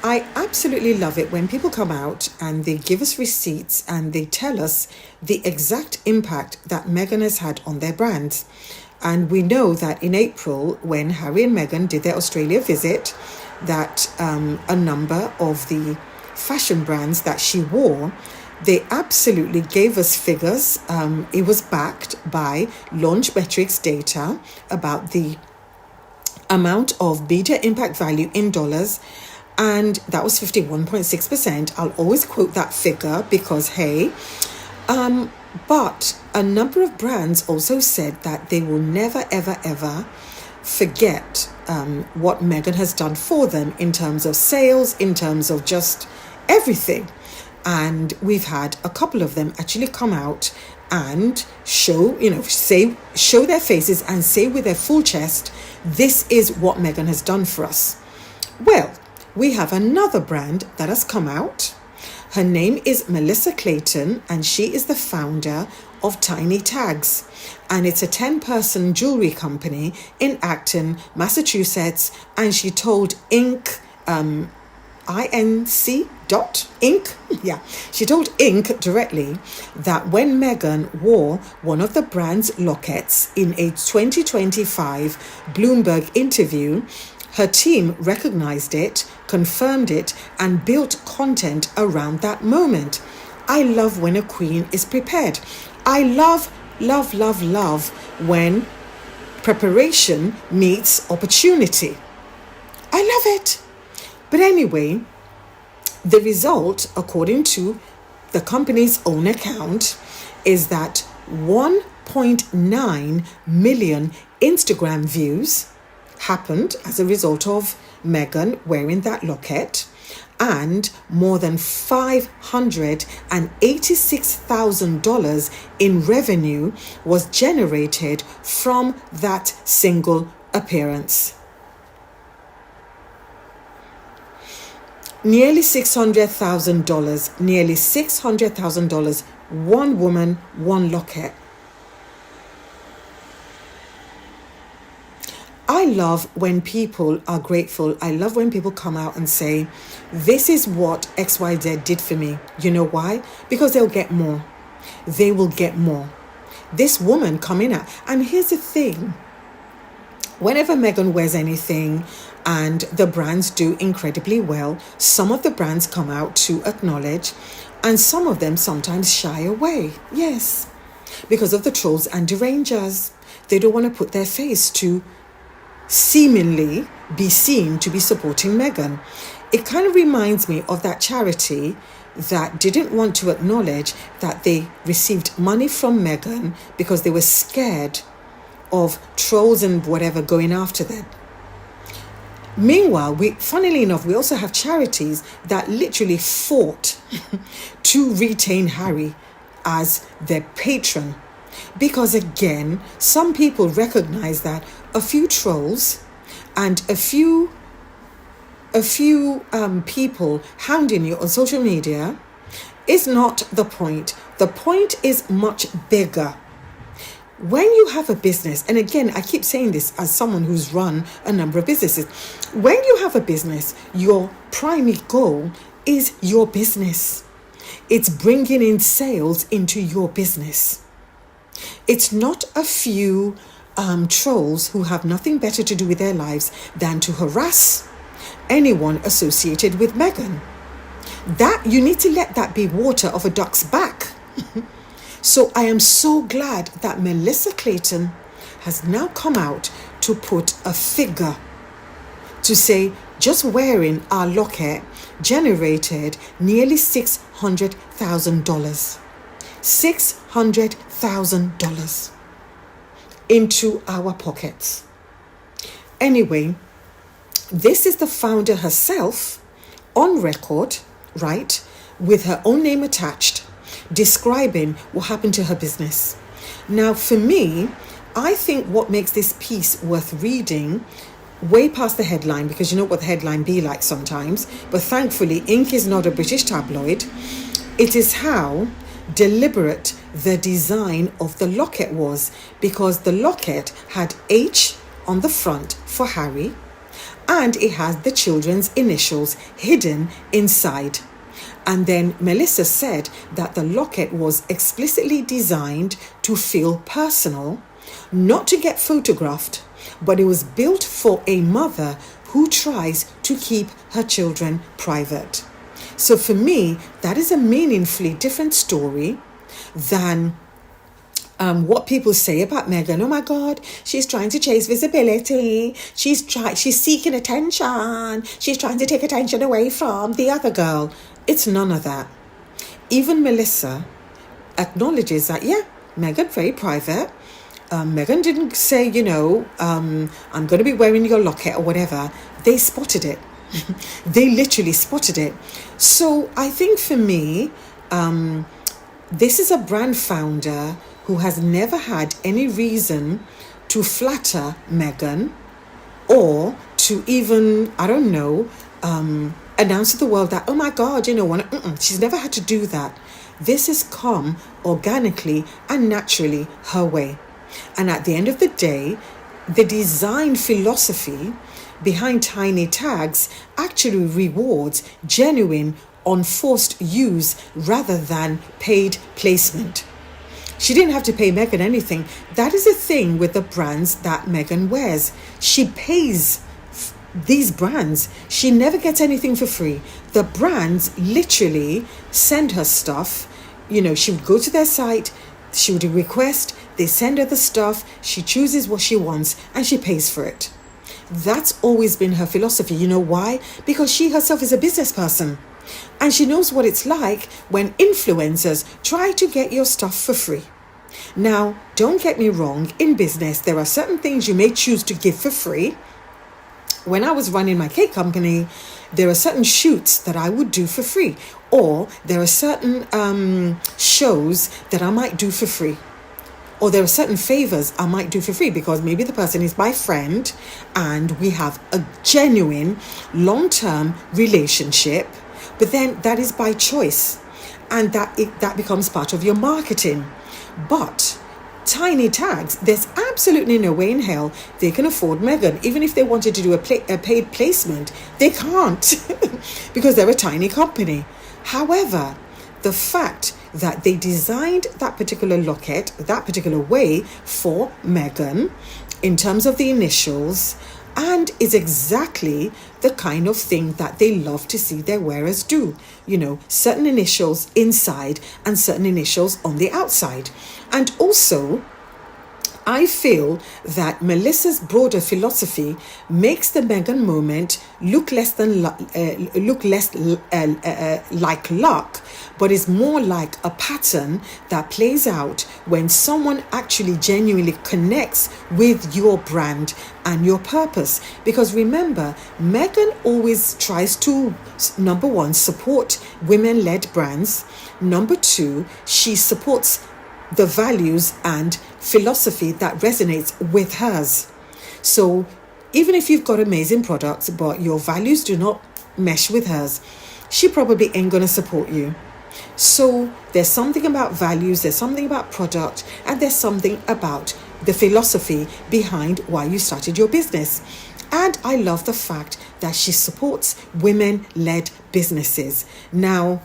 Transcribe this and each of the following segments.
I absolutely love it when people come out and they give us receipts and they tell us the exact impact that Meghan has had on their brands. And we know that in April, when Harry and Meghan did their Australia visit, that a number of the fashion brands that she wore, they absolutely gave us figures. It was backed by launch metrics data about the amount of media impact value in dollars, and that was 51.6%. I'll always quote that figure because, hey, but a number of brands also said that they will never, ever, ever forget what Meghan has done for them in terms of sales, in terms of just everything. And we've had a couple of them actually come out and show their faces and say with their full chest, this is what Meghan has done for us. Well, we have another brand that has come out. Her name is Melissa Clayton, and she is the founder of Tiny Tags. And it's a 10-person jewelry company in Acton, Massachusetts. And she told Inc. She told Inc. directly that when Meghan wore one of the brand's lockets in a 2025 Bloomberg interview, her team recognized it, confirmed it, and built content around that moment. I love when a queen is prepared. I love when preparation meets opportunity. I love it. But anyway, the result, according to the company's own account, is that 1.9 million Instagram views happened as a result of Meghan wearing that locket, and more than $586,000 in revenue was generated from that single appearance. Nearly $600,000, one woman, one locket. I love when people are grateful. I love when people come out and say, this is what XYZ did for me. You know why? Because they'll get more. They will get more. This woman coming out. And here's the thing. Whenever Meghan wears anything and the brands do incredibly well, some of the brands come out to acknowledge, and some of them sometimes shy away. Yes, because of the trolls and derangers. They don't want to put their face to seemingly be seen to be supporting Meghan. It kind of reminds me of that charity that didn't want to acknowledge that they received money from Meghan because they were scared of trolls and whatever going after them. Meanwhile, funnily enough, we also have charities that literally fought to retain Harry as their patron. Because again, some people recognize that a few trolls and a few people hounding you on social media is not the point. The point is much bigger. When you have a business, and again, I keep saying this as someone who's run a number of businesses, when you have a business, your primary goal is your business. It's bringing in sales into your business. It's not a few trolls who have nothing better to do with their lives than to harass anyone associated with Meghan. That you need to let that be water of a duck's back. So I am so glad that Melissa Clayton has now come out to put a figure to say just wearing our locket generated nearly $600,000. $600,000 into our pockets. Anyway, this is the founder herself on record, right, with her own name attached, describing what happened to her business. Now, for me, I think what makes this piece worth reading way past the headline, because you know what the headline be like sometimes, but thankfully Ink is not a British tabloid. It is how deliberate the design of the locket was, because the locket had H on the front for Harry and it has the children's initials hidden inside. And then Melissa said that the locket was explicitly designed to feel personal, not to get photographed, but it was built for a mother who tries to keep her children private. So for me, that is a meaningfully different story than what people say about Meghan. Oh my God, she's trying to chase visibility. She's seeking attention. She's trying to take attention away from the other girl. It's none of that. Even Melissa acknowledges that, yeah, Meghan very private. Meghan didn't say, I'm going to be wearing your locket or whatever. They spotted it. They literally spotted it. So I think for me, this is a brand founder who has never had any reason to flatter Meghan or to even, announce to the world that, oh my God, she's never had to do that. This has come organically and naturally her way. And at the end of the day, the design philosophy behind tiny tags actually rewards genuine, unforced use rather than paid placement. She didn't have to pay Meghan anything. That is the thing with the brands that Meghan wears. She pays these brands. She never gets anything for free. The brands literally send her stuff. She would go to their site, she would request, they send her the stuff, she chooses what she wants, and she pays for it. That's always been her philosophy. You know why? Because she herself is a business person. And she knows what it's like when influencers try to get your stuff for free. Now, don't get me wrong, in business, there are certain things you may choose to give for free. When I was running my cake company, there are certain shoots that I would do for free. Or there are certain shows that I might do for free. Or there are certain favors I might do for free because maybe the person is my friend and we have a genuine long-term relationship. But then that is by choice, and that becomes part of your marketing. But tiny tags, there's absolutely no way in hell they can afford Meghan. Even if they wanted to do a paid placement, they can't because they're a tiny company. However, the fact that they designed that particular locket that particular way for Meghan in terms of the initials, and is exactly the kind of thing that they love to see their wearers do. Certain initials inside and certain initials on the outside. And also, I feel that Melissa's broader philosophy makes the Meghan moment look less like luck, but is more like a pattern that plays out when someone actually genuinely connects with your brand and your purpose. Because remember, Meghan always tries to, number one, support women-led brands. Number two, she supports the values and philosophy that resonates with hers. So even if you've got amazing products but your values do not mesh with hers, she probably ain't going to support you. So there's something about values, there's something about product, and there's something about the philosophy behind why you started your business. And I love the fact that she supports women-led businesses. Now,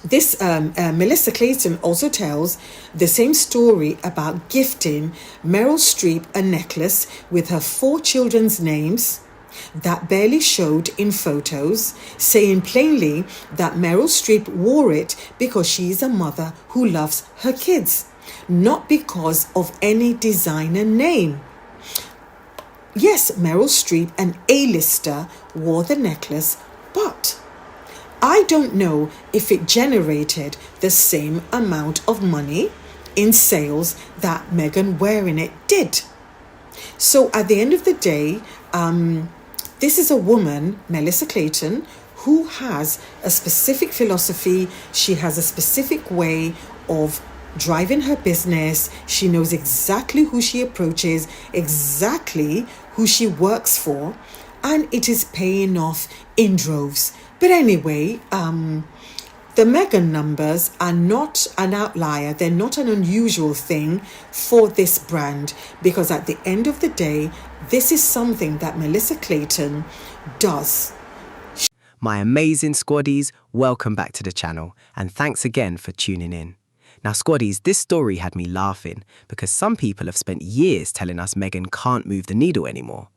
this Melissa Clayton also tells the same story about gifting Meryl Streep a necklace with her 4 children's names that barely showed in photos, saying plainly that Meryl Streep wore it because she is a mother who loves her kids, not because of any designer name. Yes, Meryl Streep, an A-lister, wore the necklace, but I don't know if it generated the same amount of money in sales that Meghan wearing it did. So at the end of the day, this is a woman, Melissa Clayton, who has a specific philosophy. She has a specific way of driving her business. She knows exactly who she approaches, exactly who she works for, and it is paying off in droves. But anyway, The Meghan numbers are not an outlier. They're not an unusual thing for this brand, because at the end of the day, this is something that Melissa Clayton does. My amazing squaddies, welcome back to the channel, and thanks again for tuning in. Now squaddies, this story had me laughing because some people have spent years telling us Meghan can't move the needle anymore.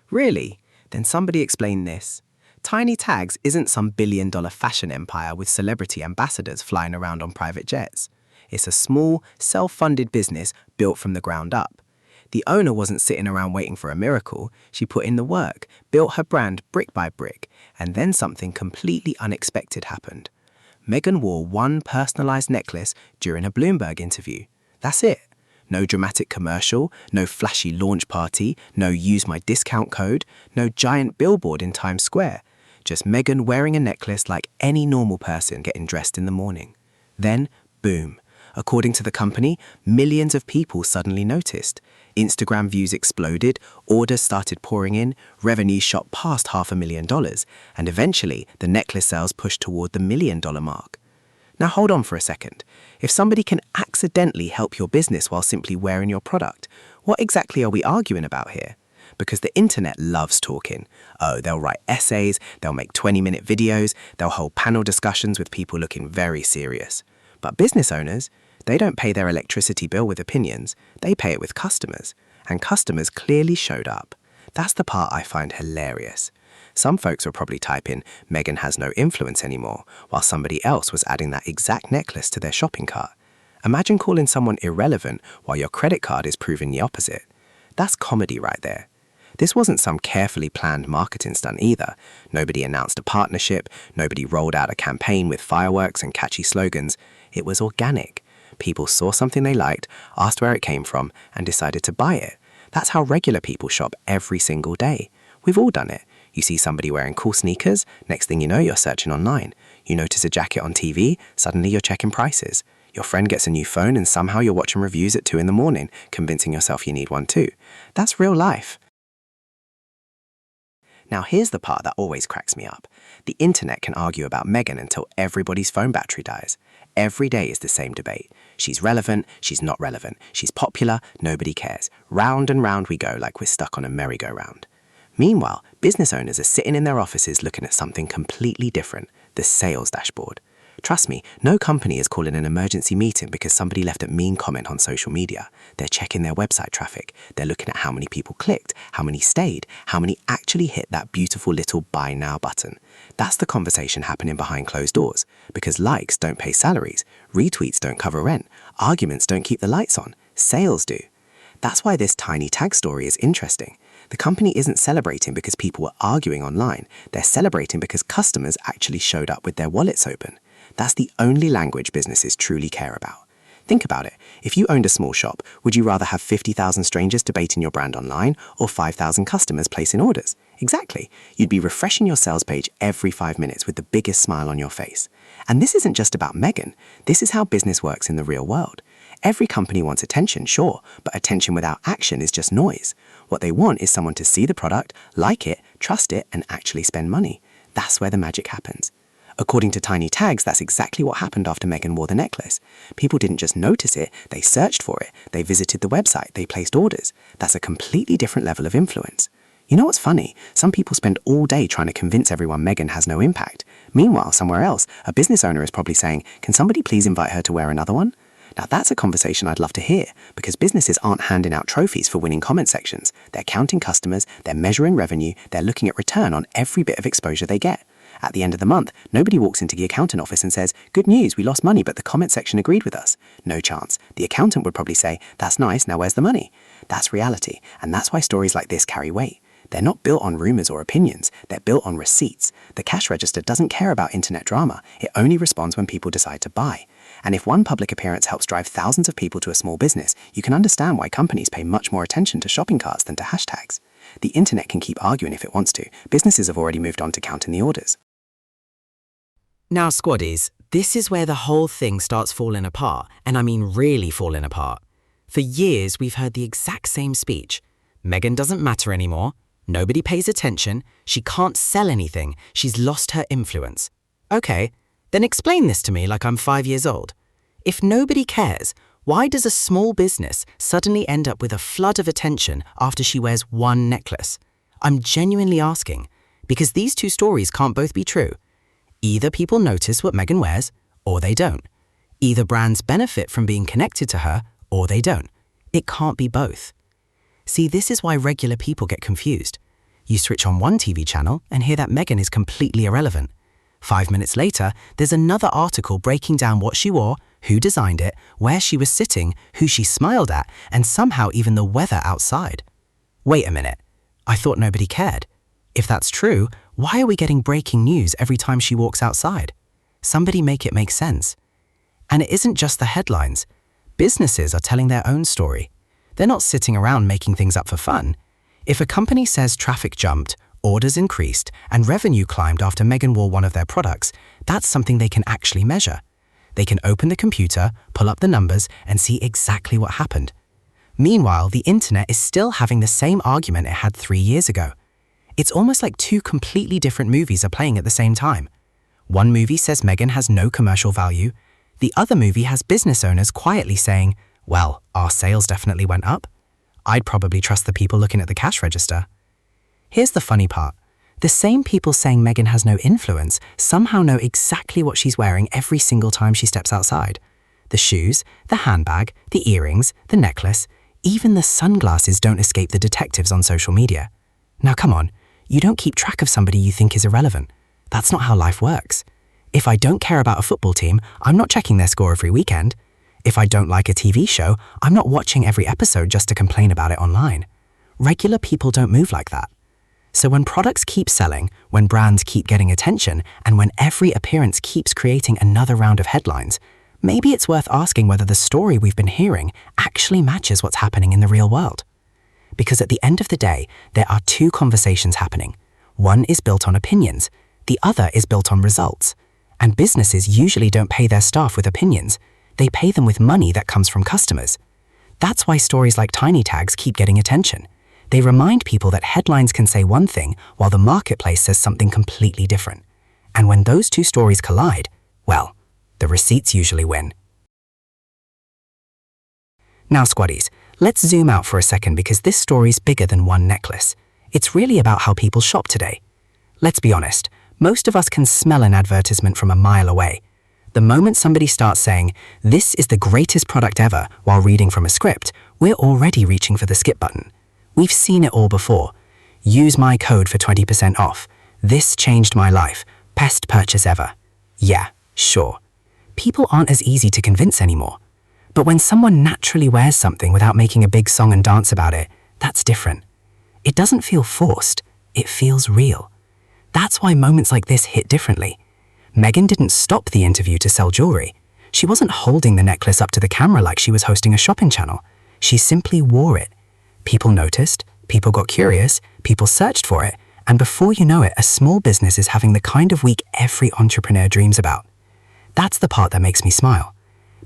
Really? Then somebody explain this. Tiny Tags isn't some billion-dollar fashion empire with celebrity ambassadors flying around on private jets. It's a small, self-funded business built from the ground up. The owner wasn't sitting around waiting for a miracle. She put in the work, built her brand brick by brick, and then something completely unexpected happened. Meghan wore one personalized necklace during a Bloomberg interview. That's it. No dramatic commercial, no flashy launch party, no use my discount code, no giant billboard in Times Square. Just Meghan wearing a necklace like any normal person getting dressed in the morning. Then, boom. According to the company, millions of people suddenly noticed. Instagram views exploded, orders started pouring in, revenue shot past $500,000, and eventually the necklace sales pushed toward the $1 million mark. Now hold on for a second. If somebody can accidentally help your business while simply wearing your product, what exactly are we arguing about here? Because the internet loves talking. Oh, they'll write essays, they'll make 20-minute videos, they'll hold panel discussions with people looking very serious. But business owners, they don't pay their electricity bill with opinions, they pay it with customers. And customers clearly showed up. That's the part I find hilarious. Some folks were probably typing, Meghan has no influence anymore, while somebody else was adding that exact necklace to their shopping cart. Imagine calling someone irrelevant while your credit card is proving the opposite. That's comedy right there. This wasn't some carefully planned marketing stunt either. Nobody announced a partnership, nobody rolled out a campaign with fireworks and catchy slogans. It was organic. People saw something they liked, asked where it came from, and decided to buy it. That's how regular people shop every single day. We've all done it. You see somebody wearing cool sneakers, next thing you know, you're searching online. You notice a jacket on TV, suddenly you're checking prices. Your friend gets a new phone and somehow you're watching reviews at 2 in the morning, convincing yourself you need one too. That's real life. Now here's the part that always cracks me up. The internet can argue about Meghan until everybody's phone battery dies. Every day is the same debate. She's relevant, she's not relevant. She's popular, nobody cares. Round and round we go like we're stuck on a merry-go-round. Meanwhile, business owners are sitting in their offices looking at something completely different, the sales dashboard. Trust me, no company is calling an emergency meeting because somebody left a mean comment on social media. They're checking their website traffic. They're looking at how many people clicked, how many stayed, how many actually hit that beautiful little buy now button. That's the conversation happening behind closed doors, because likes don't pay salaries, retweets don't cover rent, arguments don't keep the lights on, sales do. That's why this Tiny Tag story is interesting. The company isn't celebrating because people were arguing online. They're celebrating because customers actually showed up with their wallets open. That's the only language businesses truly care about. Think about it. If you owned a small shop, would you rather have 50,000 strangers debating your brand online or 5,000 customers placing orders? Exactly. You'd be refreshing your sales page every 5 minutes with the biggest smile on your face. And this isn't just about Meghan. This is how business works in the real world. Every company wants attention, sure, but attention without action is just noise. What they want is someone to see the product, like it, trust it, and actually spend money. That's where the magic happens. According to Tiny Tags, that's exactly what happened after Meghan wore the necklace. People didn't just notice it, they searched for it, they visited the website, they placed orders. That's a completely different level of influence. You know what's funny? Some people spend all day trying to convince everyone Meghan has no impact. Meanwhile, somewhere else, a business owner is probably saying, can somebody please invite her to wear another one? Now that's a conversation I'd love to hear, because businesses aren't handing out trophies for winning comment sections. They're counting customers, they're measuring revenue, they're looking at return on every bit of exposure they get. At the end of the month, nobody walks into the accountant office and says, good news, we lost money, but the comment section agreed with us. No chance. The accountant would probably say, that's nice, now where's the money? That's reality, and that's why stories like this carry weight. They're not built on rumors or opinions, they're built on receipts. The cash register doesn't care about internet drama, it only responds when people decide to buy. And if one public appearance helps drive thousands of people to a small business, you can understand why companies pay much more attention to shopping carts than to hashtags. The internet can keep arguing if it wants to. Businesses have already moved on to counting the orders. Now, squaddies, this is where the whole thing starts falling apart, and I mean really falling apart. For years, we've heard the exact same speech. Meghan doesn't matter anymore. Nobody pays attention. She can't sell anything. She's lost her influence. Okay, Then explain this to me like I'm 5 years old. If nobody cares, why does a small business suddenly end up with a flood of attention after she wears one necklace? I'm genuinely asking, because these two stories can't both be true. Either people notice what Meghan wears, or they don't. Either brands benefit from being connected to her, or they don't. It can't be both. See, this is why regular people get confused. You switch on one TV channel and hear that Meghan is completely irrelevant. 5 minutes later, there's another article breaking down what she wore, who designed it, where she was sitting, who she smiled at, and somehow even the weather outside. Wait a minute. I thought nobody cared. If that's true, why are we getting breaking news every time she walks outside? Somebody make it make sense. And it isn't just the headlines. Businesses are telling their own story. They're not sitting around making things up for fun. If a company says traffic jumped, orders increased, and revenue climbed after Meghan wore one of their products, that's something they can actually measure. They can open the computer, pull up the numbers, and see exactly what happened. Meanwhile, the internet is still having the same argument it had 3 years ago. It's almost like two completely different movies are playing at the same time. One movie says Meghan has no commercial value. The other movie has business owners quietly saying, well, our sales definitely went up. I'd probably trust the people looking at the cash register. Here's the funny part. The same people saying Meghan has no influence somehow know exactly what she's wearing every single time she steps outside. The shoes, the handbag, the earrings, the necklace, even the sunglasses don't escape the detectives on social media. Now come on, you don't keep track of somebody you think is irrelevant. That's not how life works. If I don't care about a football team, I'm not checking their score every weekend. If I don't like a TV show, I'm not watching every episode just to complain about it online. Regular people don't move like that. So when products keep selling, when brands keep getting attention, and when every appearance keeps creating another round of headlines, maybe it's worth asking whether the story we've been hearing actually matches what's happening in the real world. Because at the end of the day, there are two conversations happening. One is built on opinions, the other is built on results. And businesses usually don't pay their staff with opinions. They pay them with money that comes from customers. That's why stories like tiny tags keep getting attention. They remind people that headlines can say one thing while the marketplace says something completely different. And when those two stories collide, well, the receipts usually win. Now, squaddies, let's zoom out for a second because this story's bigger than one necklace. It's really about how people shop today. Let's be honest, most of us can smell an advertisement from a mile away. The moment somebody starts saying, "This is the greatest product ever," while reading from a script, we're already reaching for the skip button. We've seen it all before. Use my code for 20% off. This changed my life. Best purchase ever. Yeah, sure. People aren't as easy to convince anymore. But when someone naturally wears something without making a big song and dance about it, that's different. It doesn't feel forced. It feels real. That's why moments like this hit differently. Meghan didn't stop the interview to sell jewelry. She wasn't holding the necklace up to the camera like she was hosting a shopping channel. She simply wore it. People noticed, people got curious, people searched for it, and before you know it, a small business is having the kind of week every entrepreneur dreams about. That's the part that makes me smile.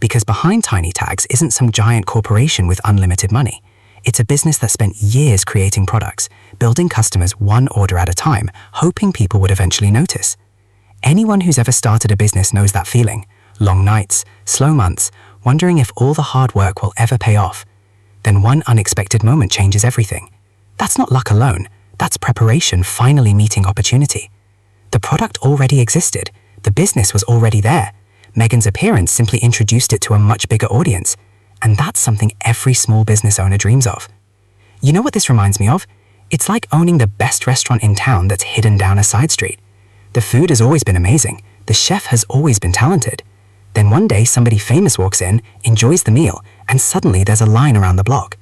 Because behind tiny tags isn't some giant corporation with unlimited money. It's a business that spent years creating products, building customers one order at a time, hoping people would eventually notice. Anyone who's ever started a business knows that feeling. Long nights, slow months, wondering if all the hard work will ever pay off. Then one unexpected moment changes everything. That's not luck alone. That's preparation finally meeting opportunity. The product already existed. The business was already there. Meghan's appearance simply introduced it to a much bigger audience. And that's something every small business owner dreams of. You know what this reminds me of? It's like owning the best restaurant in town that's hidden down a side street. The food has always been amazing. The chef has always been talented. Then one day somebody famous walks in, enjoys the meal, and suddenly there's a line around the block.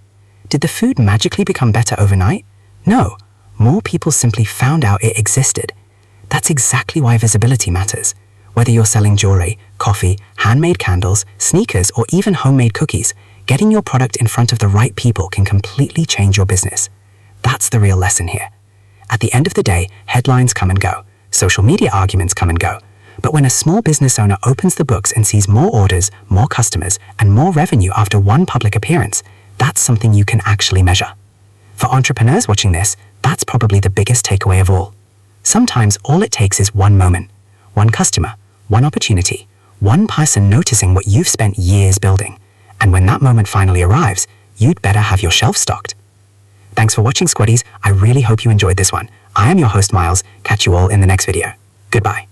Did the food magically become better overnight? No. More people simply found out it existed. That's exactly why visibility matters. Whether you're selling jewelry, coffee, handmade candles, sneakers, or even homemade cookies, getting your product in front of the right people can completely change your business. That's the real lesson here. At the end of the day, headlines come and go. Social media arguments come and go. But when a small business owner opens the books and sees more orders, more customers, and more revenue after one public appearance, that's something you can actually measure. For entrepreneurs watching this, that's probably the biggest takeaway of all. Sometimes all it takes is one moment, one customer, One opportunity, one person noticing what you've spent years building. And when that moment finally arrives, you'd better have your shelf stocked. Thanks for watching, Squaddies. I really hope you enjoyed this one. I am your host, Miles. Catch you all in the next video. Goodbye.